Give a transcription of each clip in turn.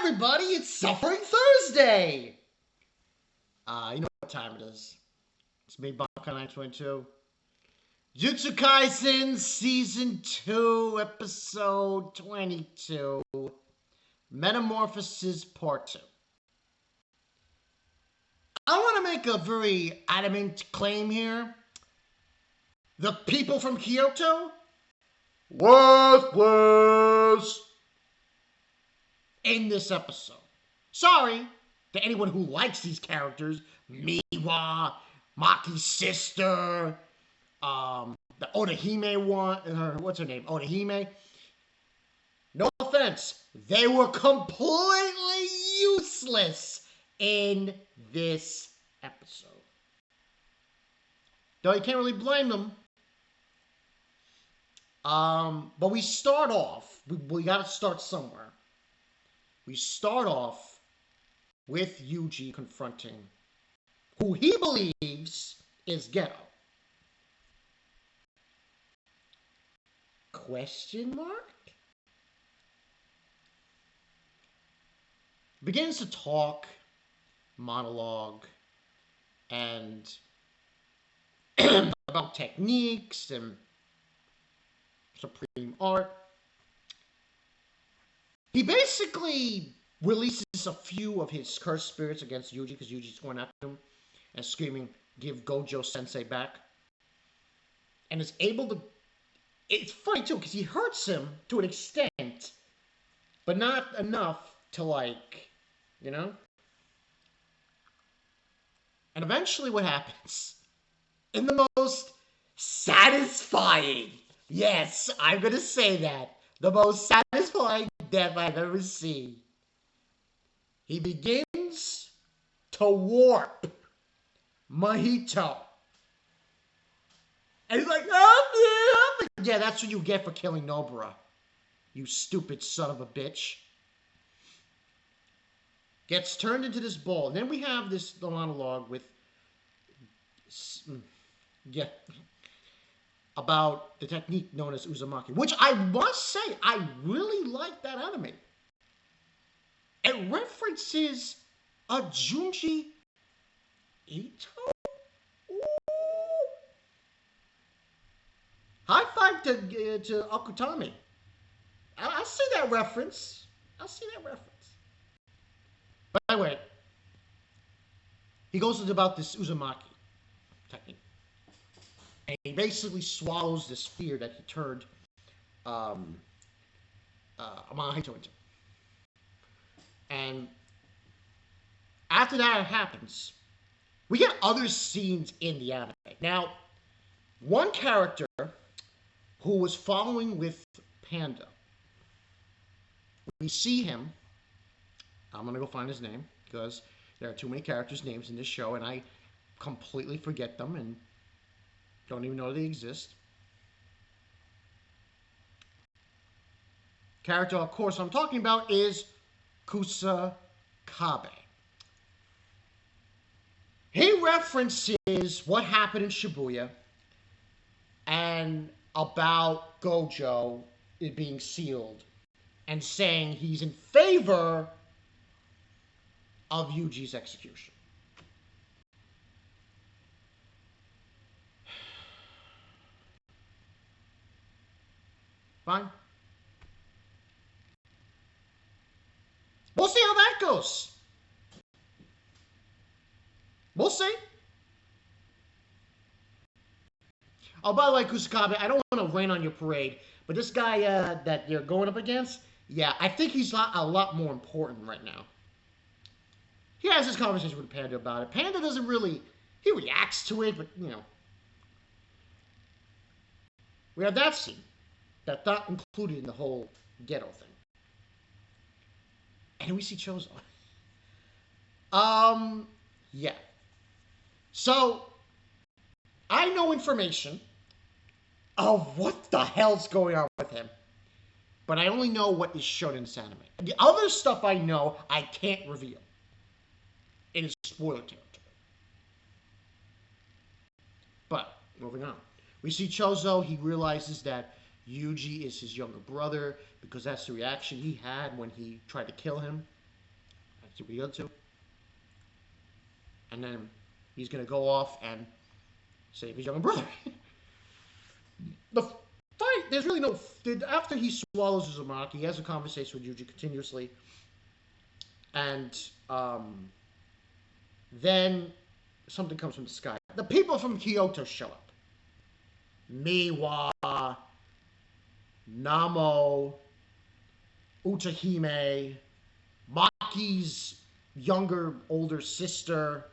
everybody, it's Suffering Thursday! You know what time it is. It's me, Baka 922. Jujutsu Kaisen Season 2, Episode 22. Metamorphosis Part 2. I want to make a very adamant claim here. The people from Kyoto? Worthless! In this episode. Sorry to anyone who likes these characters. Miwa, Maki's sister, the Odahime one, what's her name? Odahime. No offense, they were completely useless in this episode. Though you can't really blame them. But we start off, we gotta start somewhere. We start off with Yuji confronting who he believes is Geto. Question mark? Begins to talk, monologue, and about techniques and supreme art. He basically releases a few of his cursed spirits against Yuji because Yuji's going after him and screaming, "Give Gojo Sensei back." And is able to... It's funny too because he hurts him to an extent, but not enough to, like, you know? And eventually what happens? In the most satisfying, yes, I'm going to say that, the most satisfying death I've ever seen. He begins to warp Mahito. And he's like, oh, yeah, that's what you get for killing Nobara. You stupid son of a bitch. Gets turned into this ball. And then we have the monologue with... Yeah. About the technique known as Uzumaki, which I must say, I really like that anime. It references a Junji Ito? Ooh. High five to Akutami. I see that reference. But anyway, he goes about this Uzumaki technique. And he basically swallows this fear that he turned Mahito into. And after that happens, we get other scenes in the anime. Now, one character who was following with Panda, we see him. I'm going to go find his name because there are too many characters' names in this show and I completely forget them and don't even know they exist. Character, of course, I'm talking about is Kusakabe. He references what happened in Shibuya and about Gojo it being sealed and saying he's in favor of Yuji's execution. Fine. We'll see how that goes. We'll see. Oh, by the way, Kusakabe, I don't want to rain on your parade, but this guy that you're going up against, yeah, I think he's a lot more important right now. He has this conversation with Panda about it. Panda doesn't really... He reacts to it, but, you know. We have that scene. That's not included in the whole Geto thing. And we see Choso. Yeah. So, I know information of what the hell's going on with him. But I only know what is shown in this anime. The other stuff I know, I can't reveal. It is spoiler territory. But, moving on. We see Choso, he realizes that Yuji is his younger brother because that's the reaction he had when he tried to kill him. See what he got to. And then he's going to go off and save his younger brother. The fight, there's really no... After he swallows Uzumaki, he has a conversation with Yuji continuously. And then something comes from the sky. The people from Kyoto show up. Miwa, Namo, Utahime, Maki's older sister.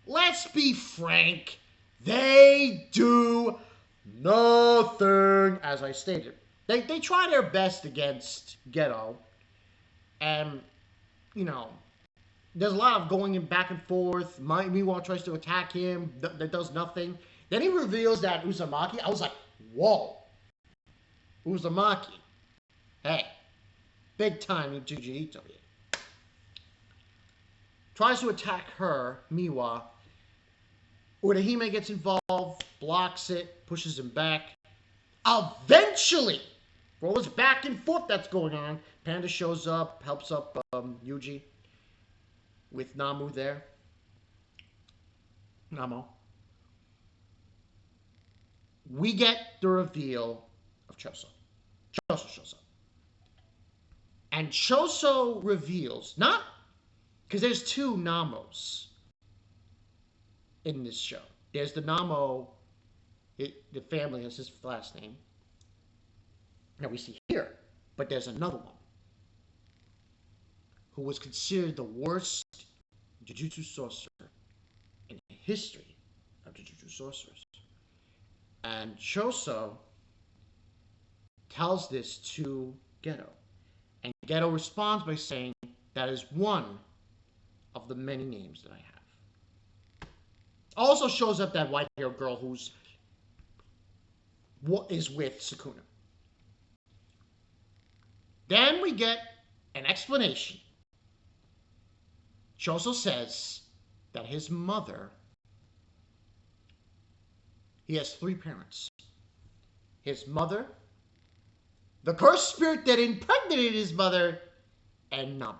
Let's be frank. They do nothing, as I stated. They try their best against Geto. And, there's a lot of going in back and forth. Miwa tries to attack him. That does nothing. Then he reveals that Uzumaki. I was like, whoa. Uzumaki. Hey. Big time in Jujutsu. Tries to attack her, Miwa. Urahime gets involved, blocks it, pushes him back. Eventually, for all this back and forth that's going on, Panda shows up, helps up Yuji with Namu there. Namo. We get the reveal of Choso. Choso shows up. And Choso reveals, not because there's two Namos in this show. There's the Namo, the family has his last name, that we see here. But there's another one who was considered the worst Jujutsu sorcerer in the history of Jujutsu sorcerers. And Choso tells this to Geto. And Geto responds by saying, that is one of the many names that I have. Also shows up that white-haired girl who's is with Sukuna. Then we get an explanation. Choso says that his mother, he has three parents. His mother, the cursed spirit that impregnated his mother, and Namo.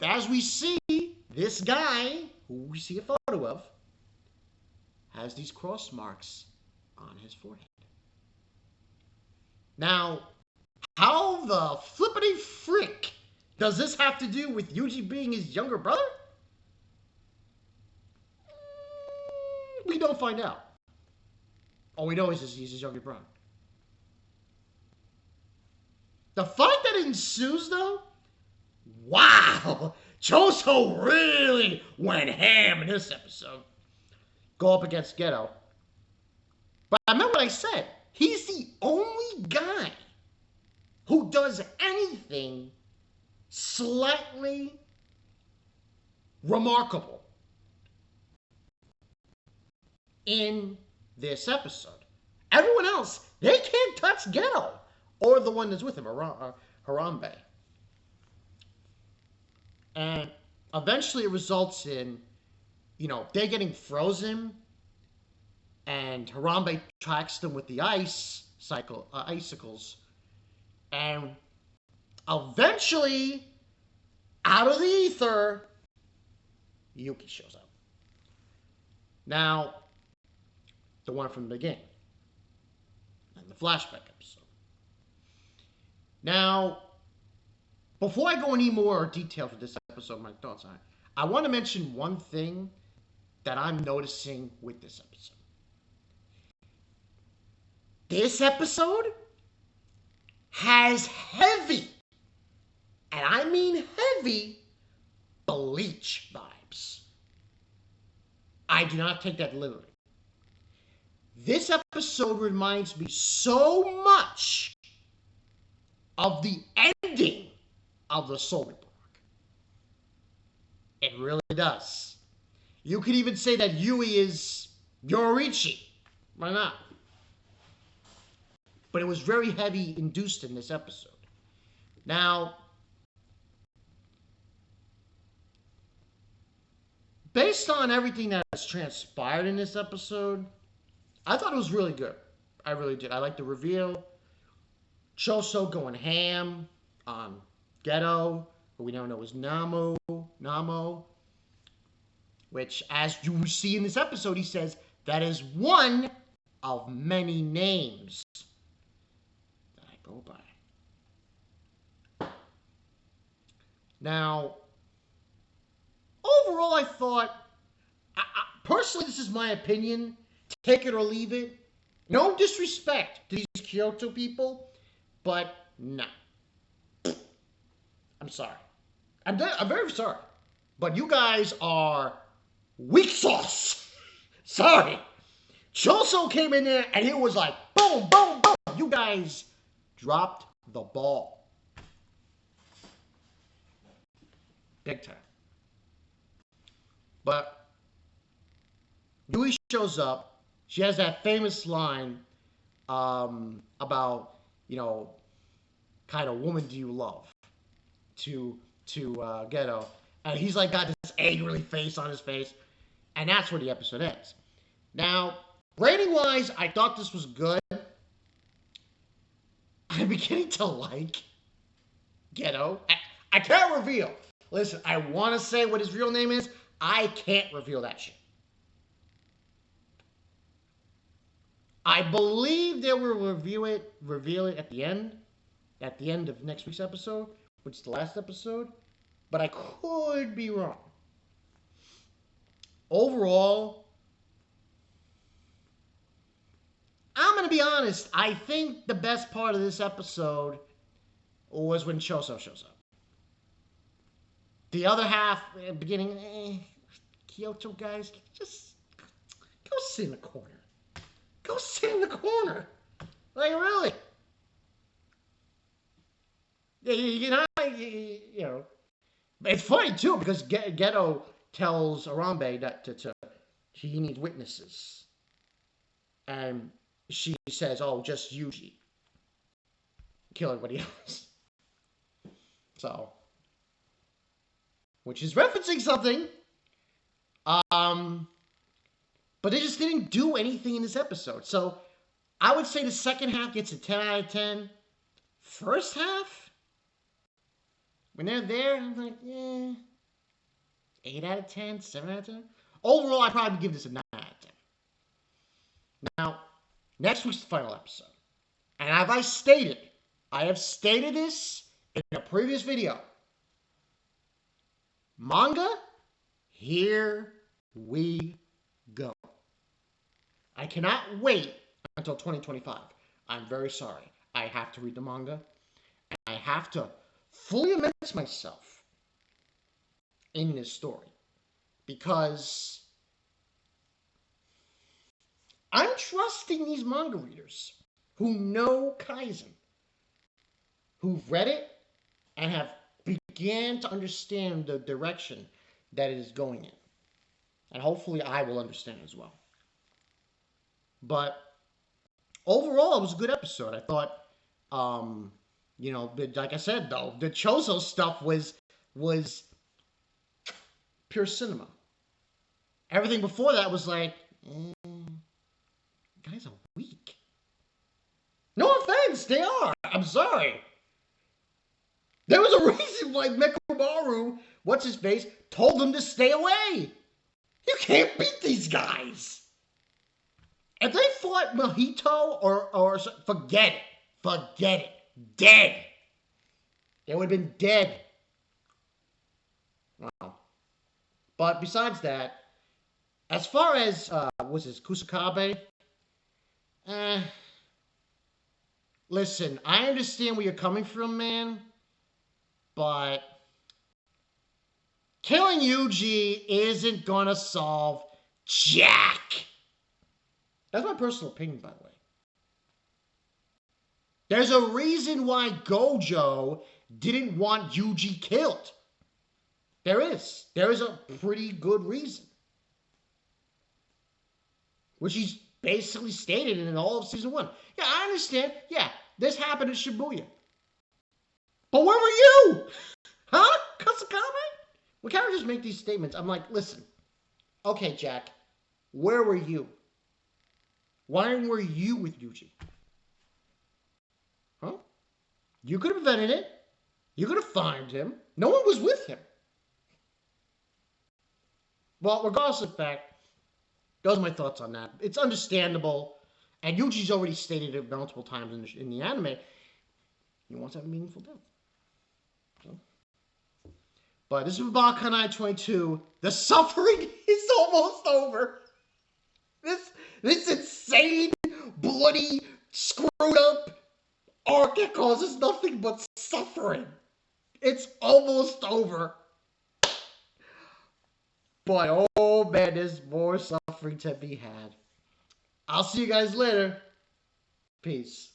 As we see, this guy, who we see a photo of, has these cross marks on his forehead. Now, how the flippity frick does this have to do with Yuji being his younger brother? We don't find out. All we know is he's his younger brother. The fight that ensues, though, wow! Choso really went ham in this episode. Go up against Geto. But I remember what I said. He's the only guy who does anything slightly remarkable in this episode. Everyone else, they can't touch Geto. Or the one that's with him, Harambe. And eventually it results in, they're getting frozen. And Harambe tracks them with the icicles. And eventually, out of the ether, Yuki shows up. Now, the one from the beginning. And the flashback episode. Now, before I go any more detail for this episode, my thoughts on it, I want to mention one thing that I'm noticing with this episode. This episode has heavy, and I mean heavy, Bleach vibes. I do not take that literally. This episode reminds me so much of the ending of the Soul Reaper arc. It really does. You could even say that Yui is Yorichi. Why not? But it was very heavy induced in this episode. Now, based on everything that has transpired in this episode, I thought it was really good. I really did. I liked the reveal. Choso going ham on Geto, who we now know is Namo, which, as you see in this episode, he says that is one of many names that I go by. Now, overall, I thought, personally, this is my opinion. Take it or leave it. No disrespect to these Kyoto people, but no. I'm sorry. I'm very sorry. But you guys are weak sauce. Sorry. Choso came in there and it was like boom, boom, boom. You guys dropped the ball. Big time. But Yui shows up. She has that famous line about, kind of woman do you love to Geto. And he's like got this angrily face on his face. And that's where the episode ends. Now, rating-wise, I thought this was good. I'm beginning to like Geto. I can't reveal. Listen, I want to say what his real name is. I can't reveal that shit. I believe they will reveal it at the end of next week's episode, which is the last episode, but I could be wrong. Overall, I'm going to be honest, I think the best part of this episode was when Choso shows up. The other half, beginning, Kyoto guys, just go sit in the corner. Go sit in the corner. Like, really? You know. It's funny, too, because Geto tells Arambe that he needs witnesses. And she says, oh, just Yuji. Kill everybody else. So, which is referencing something. But they just didn't do anything in this episode. So, I would say the second half gets a 10 out of 10. First half, when they're there, I'm like, 8 out of 10, 7 out of 10. Overall, I'd probably give this a 9 out of 10. Now, next week's the final episode. And as I have stated this in a previous video. Manga, here we go. I cannot wait until 2025. I'm very sorry. I have to read the manga. And I have to fully immerse myself in this story. Because I'm trusting these manga readers who know Kaisen, who've read it and have began to understand the direction that it is going in. And hopefully I will understand as well. But overall, it was a good episode. I thought, like I said, though, the Choso stuff was pure cinema. Everything before that was like, guys are weak. No offense, they are. I'm sorry. There was a reason why Mekumaru, what's his face, told them to stay away. You can't beat these guys. If they fought Mojito or forget it, dead. They would have been dead. Wow. But besides that, as far as, what's this, Kusakabe? Listen, I understand where you're coming from, man. But killing Yuji isn't gonna solve jack. That's my personal opinion, by the way. There's a reason why Gojo didn't want Yuji killed. There is. There is a pretty good reason. Which he's basically stated in all of season 1. Yeah, I understand. Yeah, this happened in Shibuya. But where were you? Huh? Kusakabe? When characters make these statements, I'm like, listen. Okay, Jack, where were you? Why were you with Yuji? Huh? You could have prevented it. You could have fined him. No one was with him. Well, regardless of the fact, those are my thoughts on that. It's understandable, and Yuji's already stated it multiple times in the anime. He wants to have a meaningful death. So. But this is Bacchanal 22. The suffering is almost over. This insane, bloody, screwed up arc that causes nothing but suffering. It's almost over. But oh man, there's more suffering to be had. I'll see you guys later. Peace.